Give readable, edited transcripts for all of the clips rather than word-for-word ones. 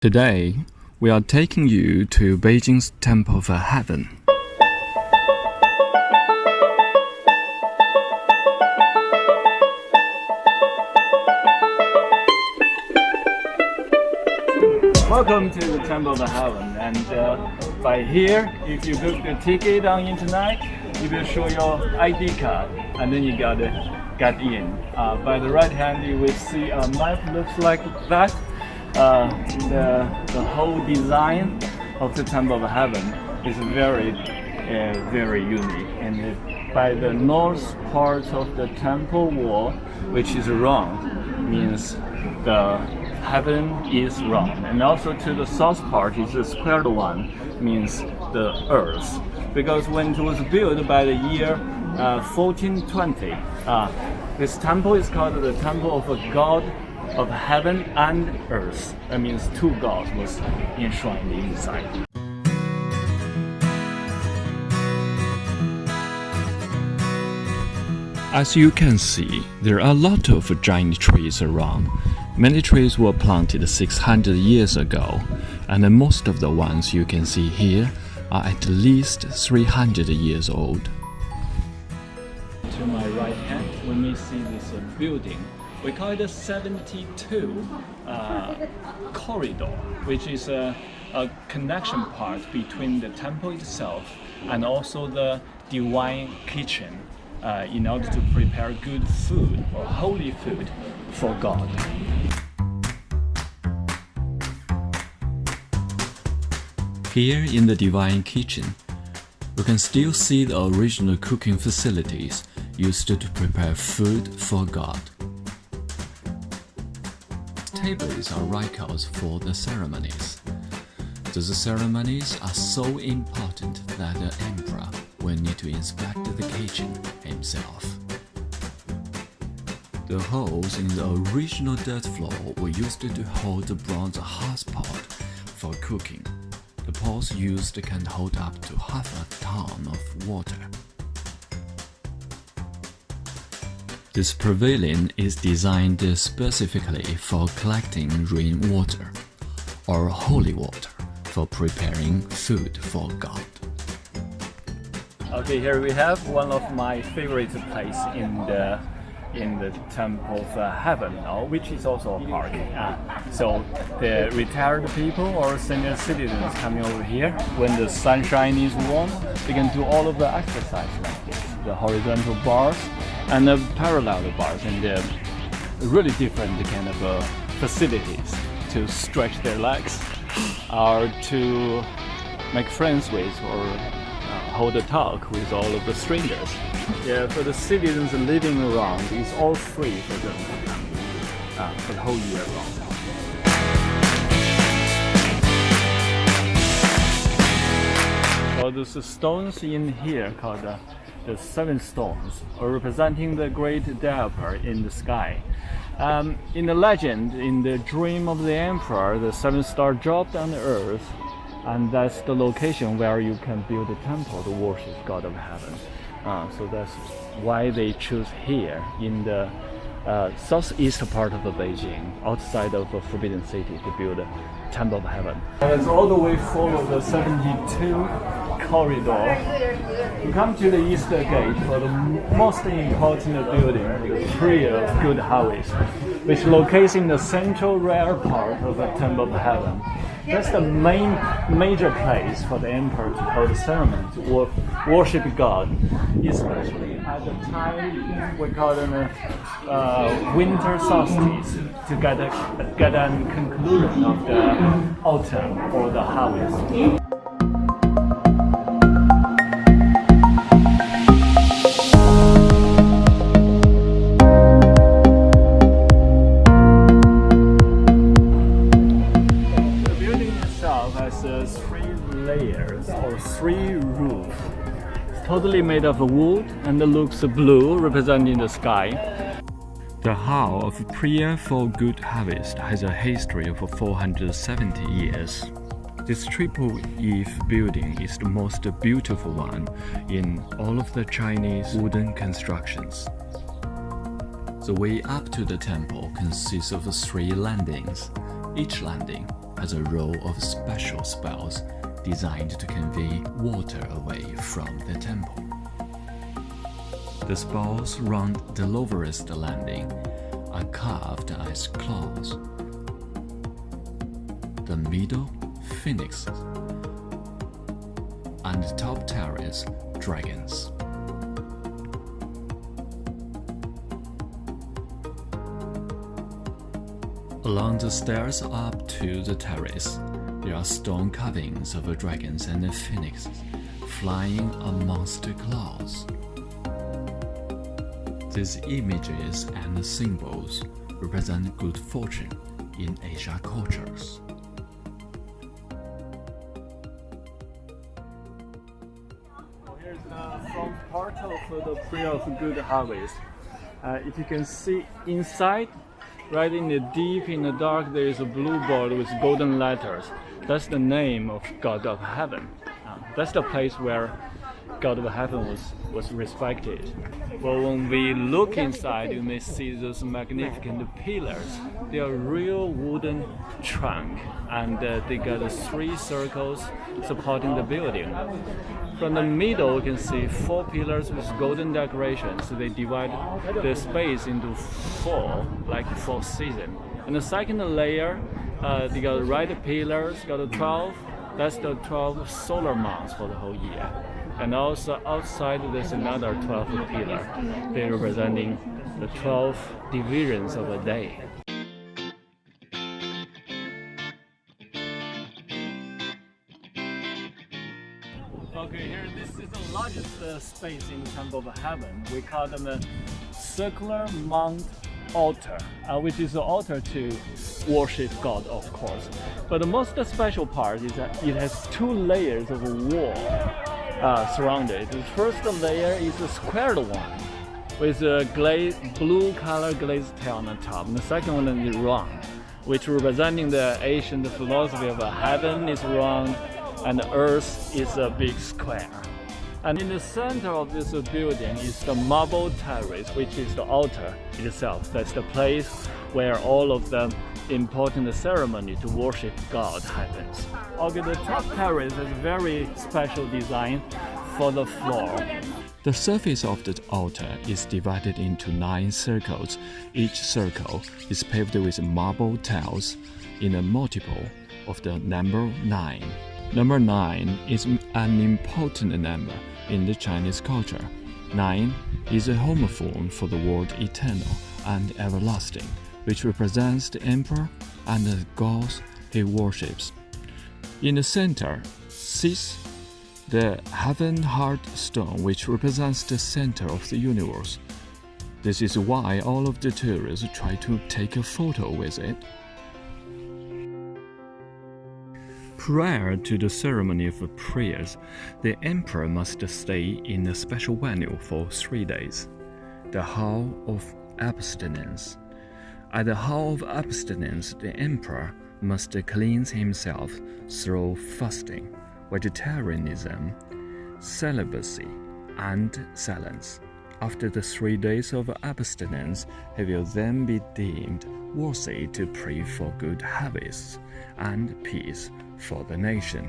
Today, we are taking you to Beijing's Temple of Heaven. Welcome to the Temple of Heaven, and by here, if you book the ticket on internet, you will show your ID card, and then you gotta get in. By the right hand, you will see a map looks like that. The whole design of the Temple of Heaven is very unique. And by the north part of the temple wall, which is round, means the heaven is round. And also to the south part is the squared one, means the earth. Because when it was built by the year 1420, this temple is called the Temple of a God of heaven and earth. That means two gods was enshrined inside. As you can see, there are a lot of giant trees around. Many trees were planted 600 years ago, and most of the ones you can see here are at least 300 years old. To my right hand, we may see this building. We call it a 72 corridor, which is a connection part between the temple itself and also the divine kitchen in order to prepare good food or holy food for God. Here in the divine kitchen, you can still see the original cooking facilities used to prepare food for God. Tables are rituals for the ceremonies. Those ceremonies are so important that the emperor will need to inspect the kitchen himself. The holes in the original dirt floor were used to hold the bronze hearth pot for cooking. The pots used can hold up to half a ton of water. This pavilion is designed specifically for collecting rainwater or holy water for preparing food for God. Okay, here we have one of my favorite places in the Temple of Heaven, which is also a park. So the retired people or senior citizens coming over here, when the sunshine is warm, they can do all of the exercise like this, the horizontal bars and the parallel bars, and really different kind of facilities to stretch their legs or to make friends with or hold a talk with all of the strangers. Yeah, for the citizens living around, it's all free for them to come for the whole year long. So those stones in here called the seven stones are representing the great diaper in the sky. In the legend, in the dream of the emperor, the seven stars dropped on the earth, and that's the location where you can build a temple to worship God of heaven. So that's why they choose here in the southeast part of Beijing, outside of the Forbidden City, to build a Temple of Heaven. And it's all the way full of the 72 corridor. You come to the east gate for the most important building, the Tree of Good Harvest, which locates in the central rear part of the Temple of Heaven. That's the major place for the emperor to hold a ceremony to worship God, especially at the time we call it winter solstice, to get a conclusion of the autumn or the harvest. Layers or three roofs, totally made of wood and looks blue, representing the sky. The hall of prayer for good harvest has a history of 470 years. This triple eave building is the most beautiful one in all of the Chinese wooden constructions. The way up to the temple consists of 3 landings. Each landing has a row of special spells designed to convey water away from the temple. The spells round the lowerest landing are carved as claws. The middle, phoenixes, and the top terrace, dragons. Along the stairs up to the terrace, there are stone carvings of dragons and phoenixes flying amongst the clouds. These images and symbols represent good fortune in Asian cultures. Here's the front part of the prayer of good harvest. If you can see inside, right in the deep in the dark, there is a blue board with golden letters. That's the name of God of Heaven. That's the place where God of Heaven was respected. Well, when we look inside, you may see those magnificent pillars. They are real wooden trunk, and they got 3 circles supporting the building. From the middle, you can see 4 pillars with golden decorations. So they divide the space into 4, like 4 seasons. And the second layer, they got right pillars, got 12. That's the 12 solar months for the whole year. And also outside, there's another 12 pillar. They're representing the 12 divisions of a day. Okay, here this is the largest space in the Temple of Heaven. We call them a circular mount altar, which is the altar to worship God, of course. But the most special part is that it has 2 layers of a wall surrounded. The first layer is a squared one with a blue color glazed tile on the top. And the second one is round, which representing the ancient philosophy of heaven is round and the earth is a big square. And in the center of this building is the marble terrace, which is the altar itself. That's the place where all of the important ceremony to worship God happens. Okay, the top terrace has a very special design for the floor. The surface of the altar is divided into 9 circles. Each circle is paved with marble tiles in a multiple of the number 9. Number 9 is an important number in the Chinese culture. 9 is a homophone for the word eternal and everlasting, which represents the emperor and the gods he worships. In the center sits the heaven heart stone, which represents the center of the universe. This is why all of the tourists try to take a photo with it. Prior to the ceremony of prayers, the emperor must stay in a special venue for 3 days, the Hall of Abstinence. At the Hall of Abstinence, the emperor must cleanse himself through fasting, vegetarianism, celibacy, and silence. After the 3 days of abstinence, he will then be deemed worthy to pray for good harvests and peace for the nation.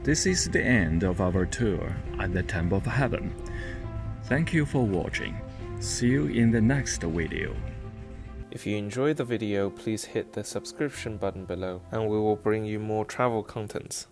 This is the end of our tour at the Temple of Heaven. Thank you for watching. See you in the next video. If you enjoyed the video, please hit the subscription button below and we will bring you more travel contents.